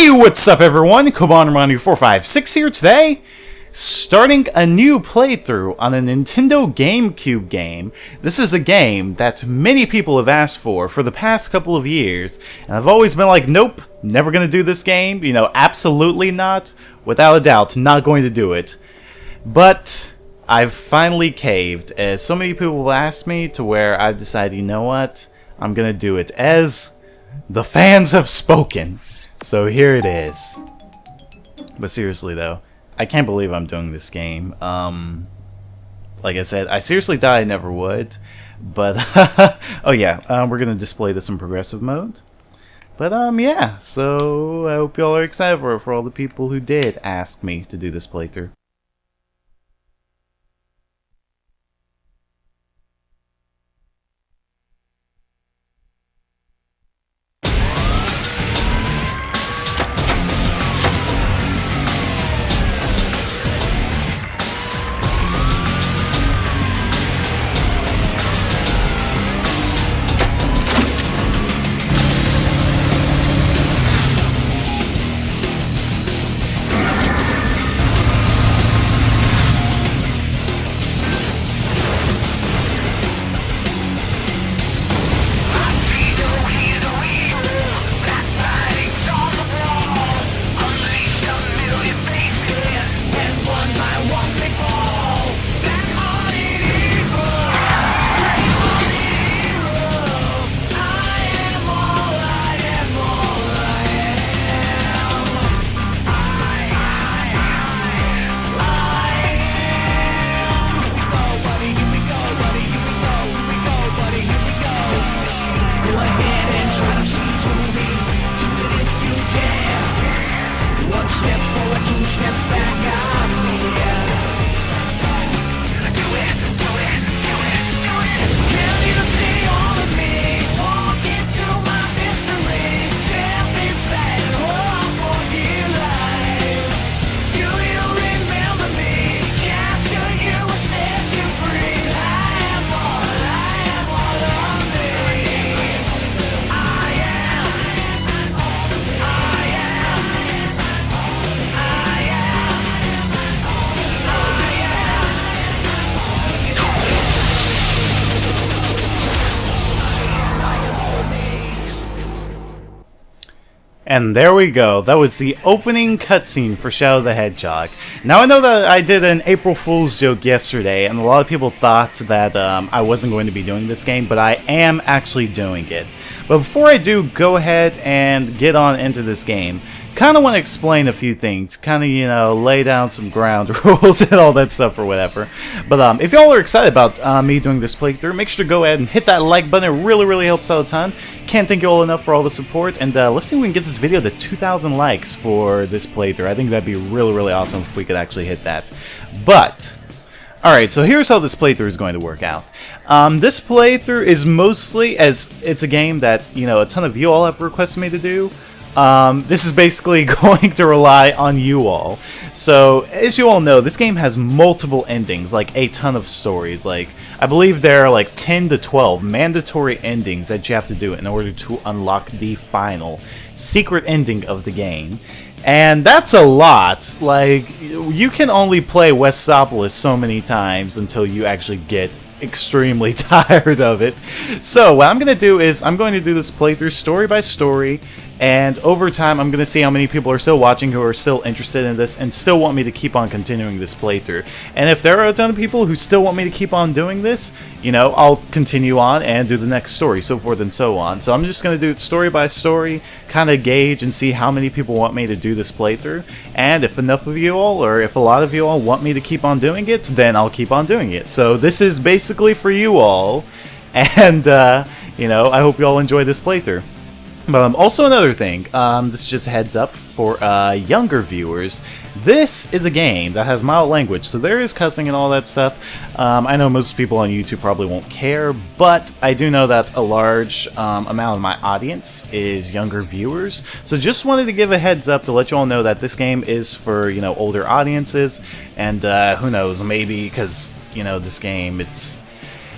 Hey, what's up everyone? Kobanramanu456 here today, starting a new playthrough on a Nintendo GameCube game. This is a game that many people have asked for the past couple of years, and I've always been like, nope, never gonna do this game, absolutely not, without a doubt, not going to do it. But I've finally caved, as so many people have asked me, to where I've decided, you know what, I'm gonna do it, as the fans have spoken. So here it is. But seriously though, I can't believe I'm doing this game. Like I said, I seriously thought I never would. But, oh yeah, we're gonna display this in progressive mode. But, yeah, so I hope y'all are excited for all the people who did ask me to do this playthrough. And there we go. That was the opening cutscene for Shadow the Hedgehog. Now I know that I did an April Fool's joke yesterday, and a lot of people thought that I wasn't going to be doing this game, but I am actually doing it. But before I do go ahead and get on into this game, kind of want to explain a few things, kind of, lay down some ground rules and all that stuff or whatever. But if y'all are excited about me doing this playthrough, make sure to go ahead and hit that like button. It really helps out a ton. Can't thank you all enough for all the support, and let's see if we can get this video to 2,000 likes for this playthrough. I think that'd be really awesome if we could actually hit that. But alright, so here's how this playthrough is going to work out. This playthrough is mostly, as it's a game that, a ton of you all have requested me to do, this is basically going to rely on you all. So, as you all know, this game has multiple endings, like a ton of stories. Like, I believe there are like 10 to 12 mandatory endings that you have to do in order to unlock the final secret ending of the game. And that's a lot. Like, you can only play Westopolis so many times until you actually get extremely tired of it. So what I'm going to do is I'm going to do this playthrough story by story, and over time I'm going to see how many people are still watching who are still interested in this and still want me to keep on continuing this playthrough. And if there are a ton of people who still want me to keep on doing this, I'll continue on and do the next story, so forth and so on. So I'm just going to do it story by story, kind of gauge and see how many people want me to do this playthrough. And if enough of you all, or if a lot of you all want me to keep on doing it, then I'll keep on doing it. So this is basically for you all, and I hope you all enjoy this playthrough. But also another thing, this is just a heads up for younger viewers. This is a game that has mild language, so there is cussing and all that stuff. I know most people on YouTube probably won't care, but I do know that a large amount of my audience is younger viewers. So just wanted to give a heads up to let you all know that this game is for, you know, older audiences, and who knows, maybe because, you know, this game,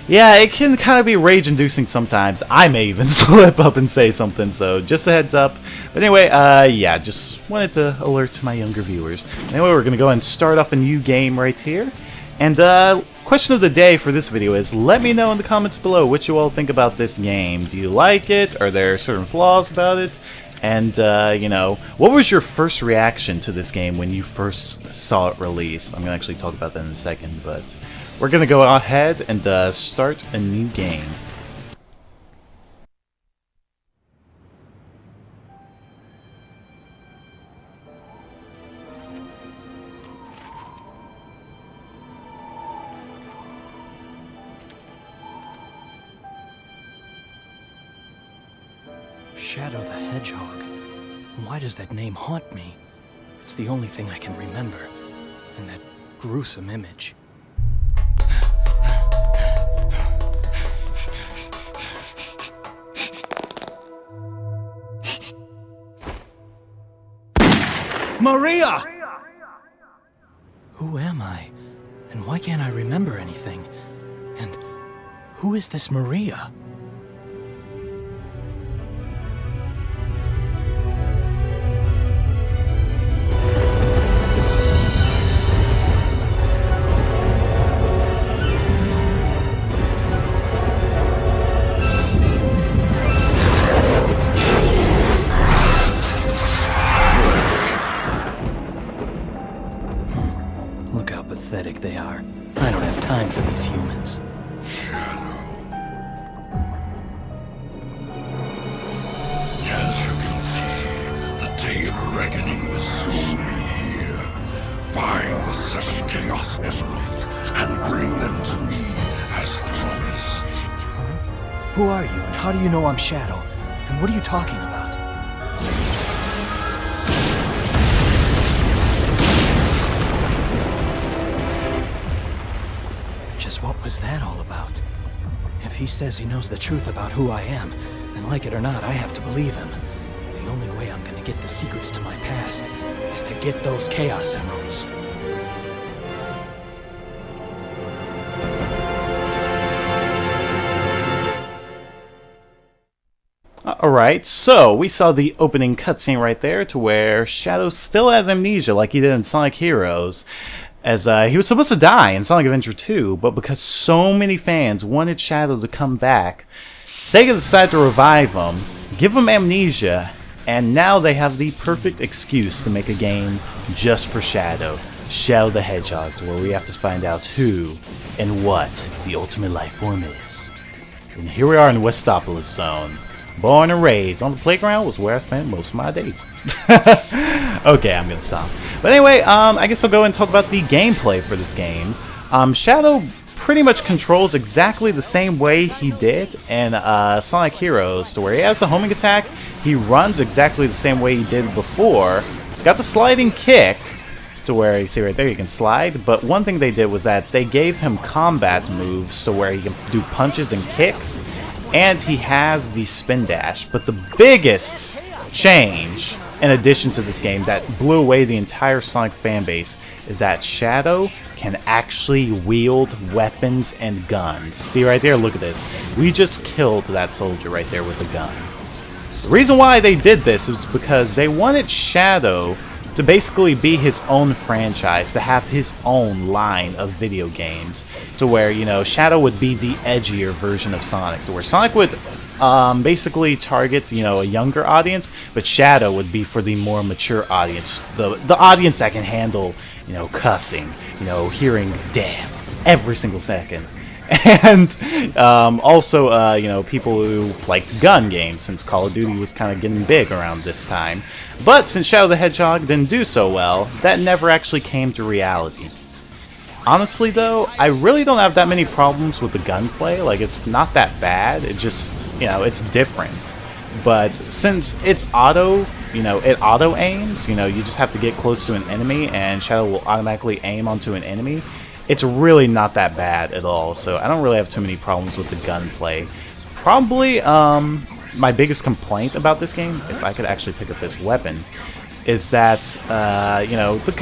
Yeah, it can kind of be rage-inducing sometimes. I may even slip up and say something, so just a heads up. But anyway, yeah, just wanted to alert my younger viewers. Anyway, we're going to go ahead and start off a new game right here. And question of the day for this video is, let me know in the comments below what you all think about this game. Do you like it? Are there certain flaws about it? And, you know, what was your first reaction to this game when you first saw it released? I'm going to actually talk about that in a second, but we're going to go ahead and start a new game. Shadow the Hedgehog. Why does that name haunt me? It's the only thing I can remember. And that gruesome image. Maria! Who am I? And why can't I remember anything? And who is this Maria? Look how pathetic they are. I don't have time for these humans. Shadow. As you can see, the day of reckoning will soon be here. Find the 7 Chaos Emeralds and bring them to me as promised. Huh? Who are you and how do you know I'm Shadow? And what are you talking about? Just what was that all about? If he says he knows the truth about who I am, then like it or not, I have to believe him. The only way I'm gonna get the secrets to my past is to get those Chaos Emeralds. Alright, so we saw the opening cutscene right there to where Shadow still has amnesia like he did in Sonic Heroes. As he was supposed to die in Sonic Adventure 2, but because so many fans wanted Shadow to come back, Sega decided to revive him, give him amnesia, and now they have the perfect excuse to make a game just for Shadow. Shadow the Hedgehog, where we have to find out who and what the ultimate life form is. And here we are in Westopolis Zone. Born and raised on the playground was where I spent most of my days. Okay, I'm gonna stop. But anyway, I guess I'll go and talk about the gameplay for this game. Shadow pretty much controls exactly the same way he did in Sonic Heroes, to where he has a homing attack, he runs exactly the same way he did before. He's got the sliding kick, to where you see right there you can slide, but one thing they did was that they gave him combat moves to where he can do punches and kicks, and he has the spin dash. But the biggest change, in addition to this game, that blew away the entire Sonic fanbase, is that Shadow can actually wield weapons and guns. See right there, look at this. We just killed that soldier right there with a gun. The reason why they did this is because they wanted Shadow to basically be his own franchise, to have his own line of video games, to where, you know, Shadow would be the edgier version of Sonic, to where Sonic would basically target, you know, a younger audience, but Shadow would be for the more mature audience, the audience that can handle, you know, cussing, you know, hearing damn every single second. And also, you know, people who liked gun games, since Call of Duty was kind of getting big around this time. But since Shadow the Hedgehog didn't do so well, that never actually came to reality. Honestly though, I really don't have that many problems with the gunplay. Like, it's not that bad, it just, you know, it's different. But since it's auto, you know, it auto aims, you know, you just have to get close to an enemy and Shadow will automatically aim onto an enemy. It's really not that bad at all, so I don't really have too many problems with the gunplay. Probably, my biggest complaint about this game, if I could actually pick up this weapon, is that, you know, the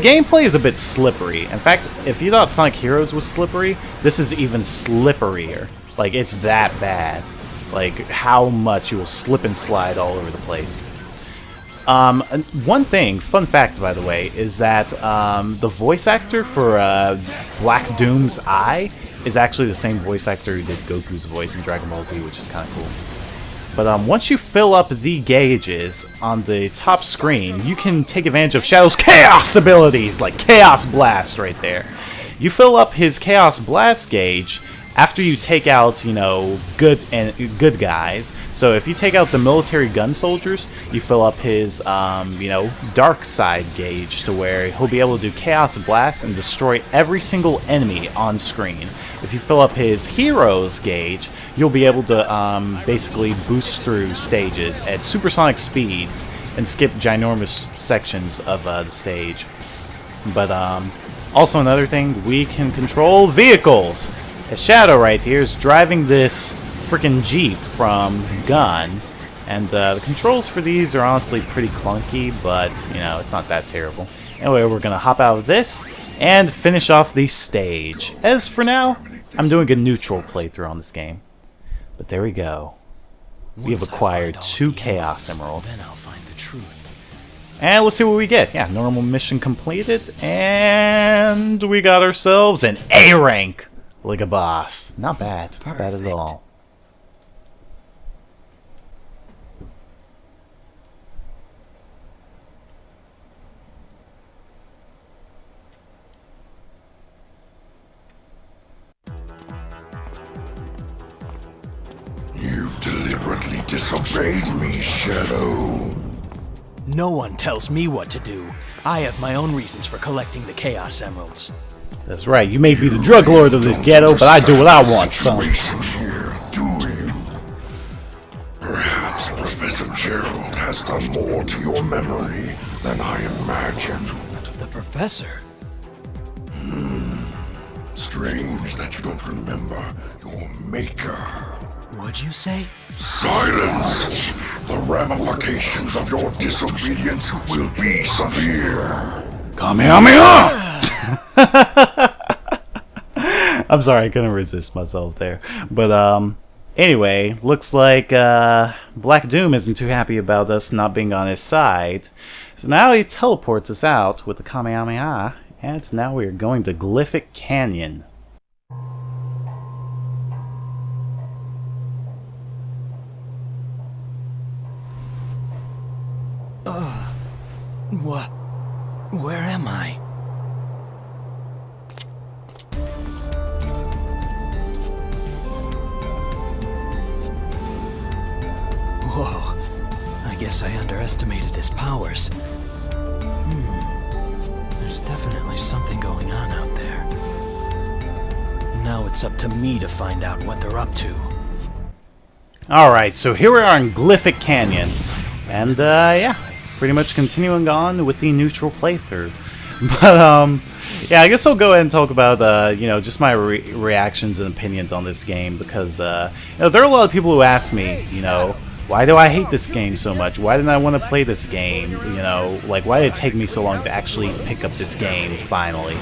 gameplay is a bit slippery. In fact, if you thought Sonic Heroes was slippery, this is even slipperier. Like, it's that bad. Like, how much you will slip and slide all over the place. One thing, fun fact by the way, is that the voice actor for Black Doom's Eye is actually the same voice actor who did Goku's voice in Dragon Ball Z, which is kind of cool. But once you fill up the gauges on the top screen, you can take advantage of Shadow's Chaos abilities, like Chaos Blast right there. You fill up his Chaos Blast gauge after you take out, you know, good guys. So if you take out the military gun soldiers, you fill up his, you know, dark side gauge to where he'll be able to do Chaos Blast and destroy every single enemy on screen. If you fill up his heroes gauge, you'll be able to basically boost through stages at supersonic speeds and skip ginormous sections of the stage. But also another thing, we can control vehicles. Shadow right here is driving this freaking Jeep from Gun, and the controls for these are honestly pretty clunky, but you know, it's not that terrible. Anyway, we're gonna hop out of this and finish off the stage. As for now, I'm doing a neutral playthrough on this game. But there we go. We have acquired 2 Chaos Emeralds. Then I'll find the truth. And let's see what we get. Yeah, normal mission completed, and we got ourselves an A rank. Like a boss. Not bad. Not bad at all. You've deliberately disobeyed me, Shadow. No one tells me what to do. I have my own reasons for collecting the Chaos Emeralds. That's right. You may be the drug lord of this ghetto, but I do what I want, son. Here, do you? Perhaps Professor Gerald has done more to your memory than I imagined. The Professor? Strange that you don't remember your maker. What'd you say? Silence! The ramifications of your disobedience will be severe. Kamehameha! I'm sorry, I couldn't resist myself there. But anyway, looks like Black Doom isn't too happy about us not being on his side. So now he teleports us out with the Kamehameha, and now we are going to Glyphic Canyon. What? Where am I? Whoa. I guess I underestimated his powers. There's definitely something going on out there. Now it's up to me to find out what they're up to. Alright, so here we are in Glyphic Canyon. And yeah, pretty much continuing on with the neutral playthrough. But yeah, I guess I'll go ahead and talk about you know, just my reactions and opinions on this game, because you know, there are a lot of people who ask me, you know, why do I hate this game so much? Why didn't I want to play this game? You know, like, why did it take me so long to actually pick up this game finally?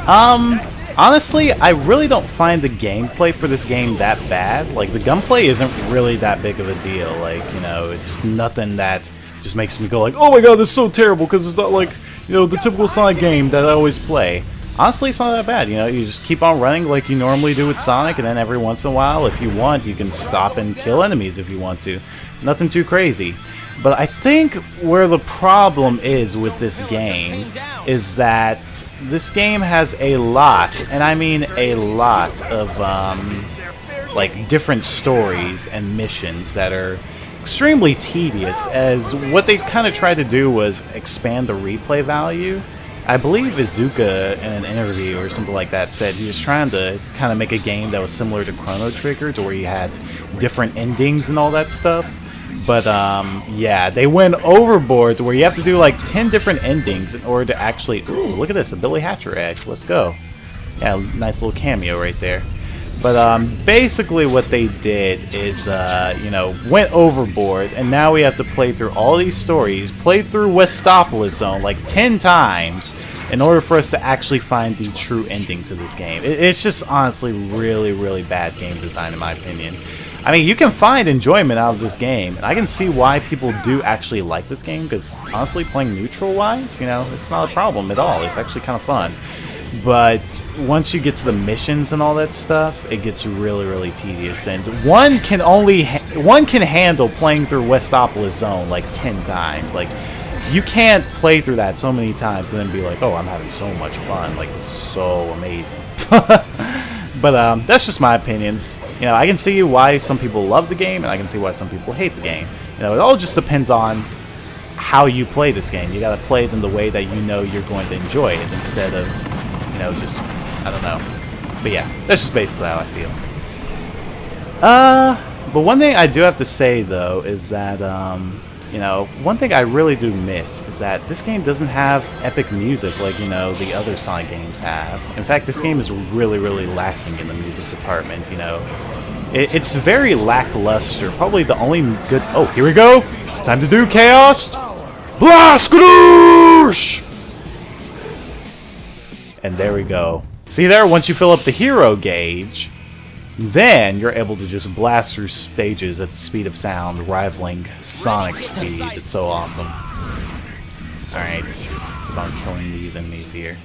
Honestly, I really don't find the gameplay for this game that bad. Like, the gunplay isn't really that big of a deal. Like, you know, it's nothing that just makes me go like, oh my god, this is so terrible, because it's not like, you know, the typical Sonic game that I always play. Honestly, it's not that bad. You know, you just keep on running like you normally do with Sonic, and then every once in a while, if you want, you can stop and kill enemies if you want to. Nothing too crazy. But I think where the problem is with this game is that this game has a lot, and I mean a lot, of like different stories and missions that are extremely tedious, as what they kind of tried to do was expand the replay value. I believe Izuka in an interview or something like that said he was trying to kind of make a game that was similar to Chrono Trigger, to where you had different endings and all that stuff. But yeah, they went overboard to where you have to do like 10 different endings in order to actually... Ooh, look at this, a Billy Hatcher egg. Let's go. Yeah, nice little cameo right there. But basically what they did is, you know, went overboard, and now we have to play through all these stories, play through Westopolis Zone like 10 times in order for us to actually find the true ending to this game. It's just honestly really, really bad game design in my opinion. I mean, you can find enjoyment out of this game, and I can see why people do actually like this game, because honestly, playing neutral-wise, you know, it's not a problem at all. It's actually kind of fun. But once you get to the missions and all that stuff, it gets really, really tedious. And one can handle playing through Westopolis Zone like 10 times. Like, you can't play through that so many times and then be like, oh, I'm having so much fun. Like, this is so amazing. But that's just my opinions. You know, I can see why some people love the game, and I can see why some people hate the game. You know, it all just depends on how you play this game. You gotta play it in the way that you know you're going to enjoy it, instead of, you know, just, I don't know. But yeah, that's just basically how I feel. But one thing I do have to say, though, is that, you know, one thing I really do miss is that this game doesn't have epic music like, you know, the other Sonic games have. In fact, this game is really, really lacking in the music department, you know. It's very lackluster. Probably the only good... Oh, here we go! Time to do Chaos! Blast! Skadoosh! And there we go. See there? Once you fill up the hero gauge, then you're able to just blast through stages at the speed of sound, rivaling Sonic's speed. It's so awesome. Alright, keep on killing these enemies here.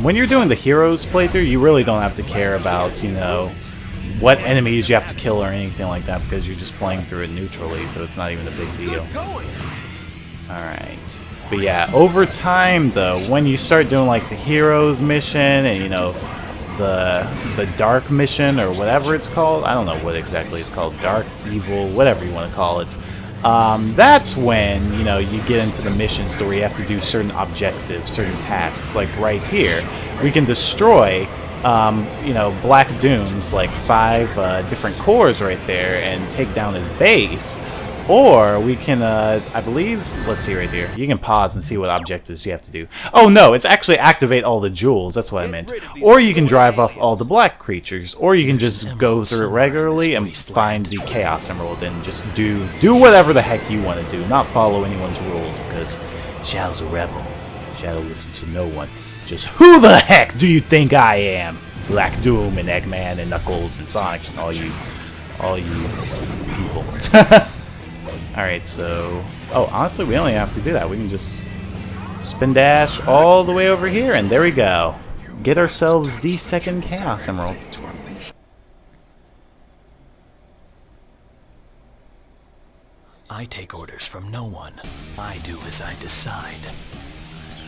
When you're doing the heroes playthrough, you really don't have to care about, you know, what enemies you have to kill or anything like that, because you're just playing through it neutrally, so it's not even a big deal. Alright. But yeah, over time, though, when you start doing, like, the heroes mission and, you know, the dark mission or whatever it's called, I don't know what exactly it's called, dark, evil, whatever you want to call it, that's when, you know, you get into the missions where you have to do certain objectives, certain tasks. Like right here, we can destroy, you know, Black Doom's like 5 different cores right there and take down his base. Or we can, I believe, let's see right here. You can pause and see what objectives you have to do. Oh no, it's actually activate all the jewels, that's what I meant. Or you can drive off all the black creatures. Or you can just go through it regularly and find the Chaos Emerald and just do whatever the heck you want to do. Not follow anyone's rules, because Shadow's a rebel. Shadow listens to no one. Just who the heck do you think I am? Black Doom and Eggman and Knuckles and Sonic and all you people. Alright, so... Oh, honestly, we only have to do that. We can just spin dash all the way over here, and there we go. Get ourselves the second Chaos Emerald. I take orders from no one. I do as I decide.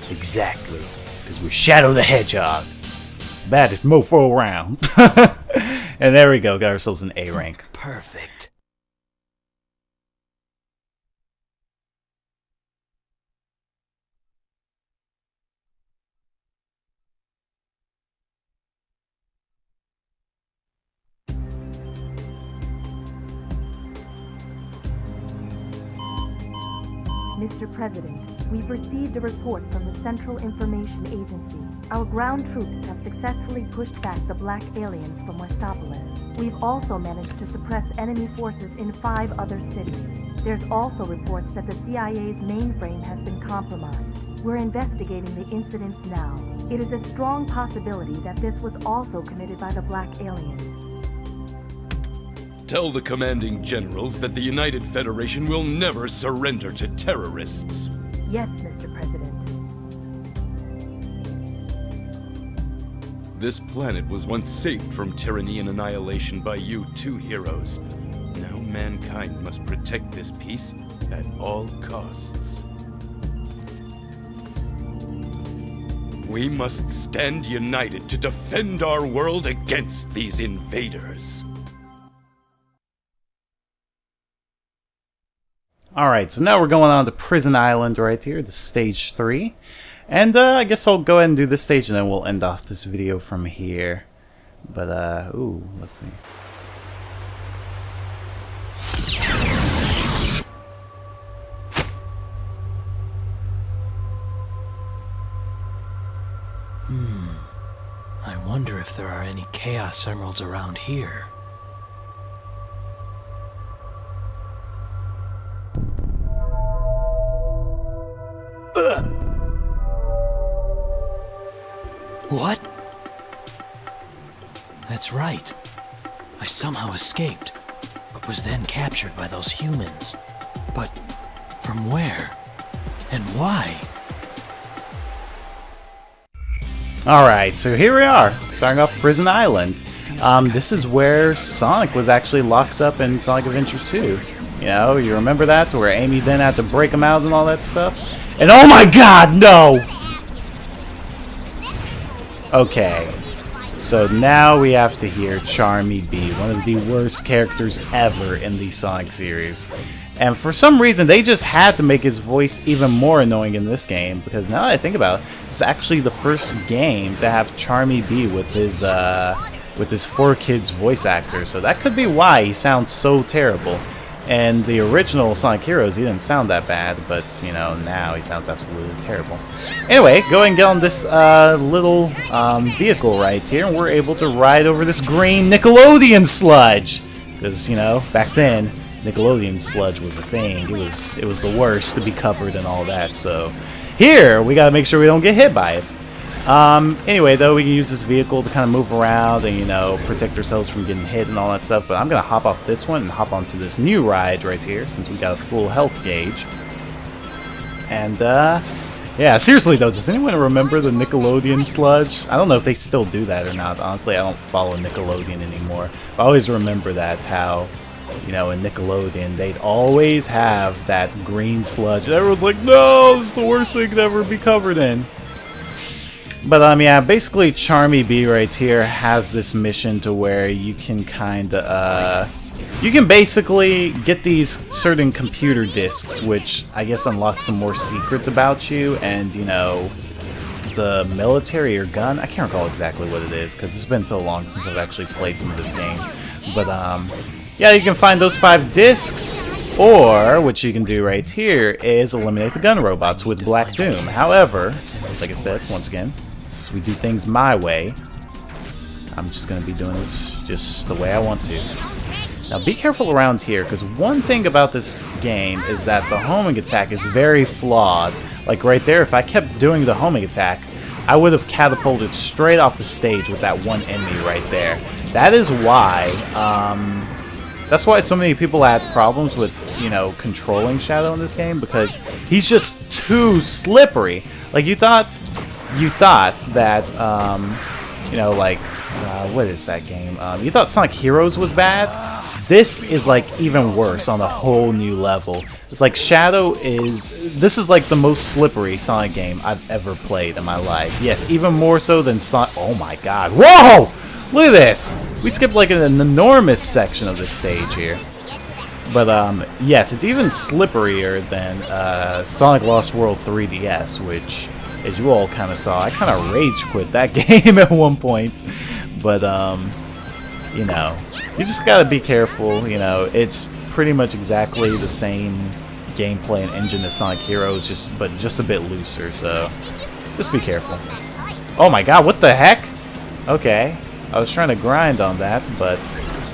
Exactly, because we're Shadow the Hedgehog. Baddest mofo around. And there we go, got ourselves an A rank. Perfect. Mr. President, we've received a report from the Central Information Agency. Our ground troops have successfully pushed back the black aliens from Westopolis. We've also managed to suppress enemy forces in 5 other cities. There's also reports that the CIA's mainframe has been compromised. We're investigating the incidents now. It is a strong possibility that this was also committed by the black aliens. Tell the commanding generals that the United Federation will never surrender to terrorists. Yes, Mr. President. This planet was once saved from tyranny and annihilation by you 2 heroes. Now mankind must protect this peace at all costs. We must stand united to defend our world against these invaders. Alright, so now we're going on to Prison Island right here, this is stage 3. And I guess I'll go ahead and do this stage and then we'll end off this video from here. But, ooh, let's see. I wonder if there are any Chaos Emeralds around here. What? That's right. I somehow escaped, but was then captured by those humans. But from where? And why? Alright, so here we are, starting off Prison Island. This is where Sonic was actually locked up in Sonic Adventure 2. You know, you remember that? Where Amy then had to break him out and all that stuff? And oh my god, no! Okay, so now we have to hear Charmy B, one of the worst characters ever in the Sonic series. And for some reason, they just had to make his voice even more annoying in this game, because now that I think about it, it's actually the first game to have Charmy B with his 4Kids voice actor, so that could be why he sounds so terrible. And the original Sonic Heroes, he didn't sound that bad, but, you know, now he sounds absolutely terrible. Anyway, go ahead and get on this little vehicle right here, and we're able to ride over this green Nickelodeon sludge. Because, you know, back then, Nickelodeon sludge was a thing. It was the worst to be covered and all that, so... Here, we gotta make sure we don't get hit by it. Anyway, though, we can use this vehicle to kind of move around and, you know, protect ourselves from getting hit and all that stuff. But I'm going to hop off this one and hop onto this new ride right here, since we got a full health gauge. And, yeah, seriously, though, does anyone remember the Nickelodeon sludge? I don't know if they still do that or not. Honestly, I don't follow Nickelodeon anymore. I always remember that, how, you know, in Nickelodeon, they'd always have that green sludge. And everyone's like, no, this is the worst thing to ever be covered in. But, yeah, basically Charmy B right here has this mission to where you can kinda, you can basically get these certain computer disks, which I guess unlock some more secrets about you, and, you know, the military or gun, I can't recall exactly what it is, because it's been so long since I've actually played some of this game. But, yeah, you can find those 5 disks, or what you can do right here is eliminate the gun robots with Black Doom. However, like I said, once again, since we do things my way, I'm just going to be doing this just the way I want to. Now be careful around here, because one thing about this game is that the homing attack is very flawed. Like right there, if I kept doing the homing attack, I would have catapulted straight off the stage with that one enemy right there. That is why, that's why so many people had problems with, you know, controlling Shadow in this game, because he's just too slippery. Like you thought that, you know, like, what is that game? You thought Sonic Heroes was bad? This is, like, even worse on a whole new level. It's like this is, like, the most slippery Sonic game I've ever played in my life. Yes, even more so than Sonic. Oh my god. Whoa! Look at this! We skipped, like, an enormous section of this stage here. But, yes, it's even slipperier than Sonic Lost World 3DS, which, as you all kind of saw, I kind of rage quit that game at one point. But, you know, you just gotta be careful. You know, it's pretty much exactly the same gameplay and engine as Sonic Heroes, but just a bit looser, so just be careful. Oh my god, what the heck? Okay, I was trying to grind on that, but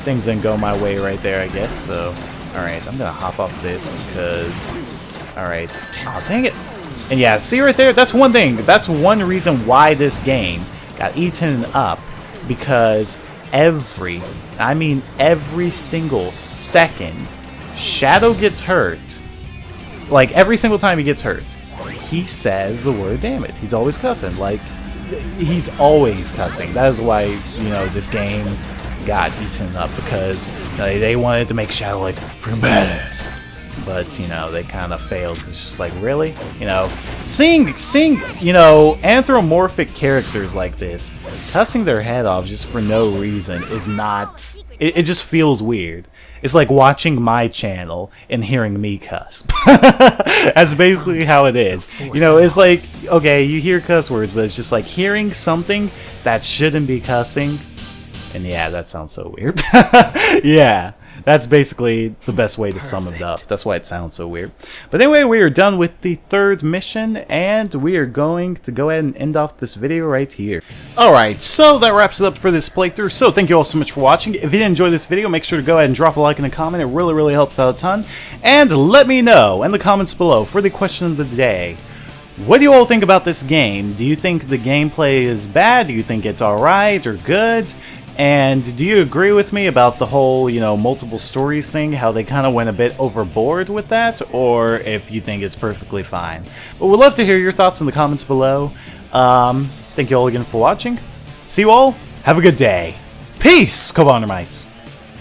things didn't go my way right there, I guess, so... Alright, I'm gonna hop off this because... Alright. Oh, dang it! And yeah, see right there? That's one thing. That's one reason why this game got eaten up. Because every single second Shadow gets hurt, like every single time he gets hurt, he says the word damn it. He's always cussing. Like, he's always cussing. That is why, you know, this game got eaten up, because they wanted to make Shadow like freaking badass. But, you know, they kind of failed. It's just like, really? You know, seeing, you know, anthropomorphic characters like this, cussing their head off just for no reason is not... It just feels weird. It's like watching my channel and hearing me cuss. That's basically how it is. You know, it's like, okay, you hear cuss words, but it's just like hearing something that shouldn't be cussing. And yeah, that sounds so weird. Yeah. That's basically the best way to sum it up. That's why it sounds so weird. But anyway, we are done with the third mission, and we are going to go ahead and end off this video right here. Alright, so that wraps it up for this playthrough. So thank you all so much for watching. If you did enjoy this video, make sure to go ahead and drop a like and a comment. It really, really helps out a ton. And let me know in the comments below for the question of the day. What do you all think about this game? Do you think the gameplay is bad? Do you think it's alright or good? And do you agree with me about the whole, multiple stories thing, how they kind of went a bit overboard with that, or if you think it's perfectly fine? But we'd love to hear your thoughts in the comments below. Thank you all again for watching. See you all. Have a good day. Peace, Cobondermites.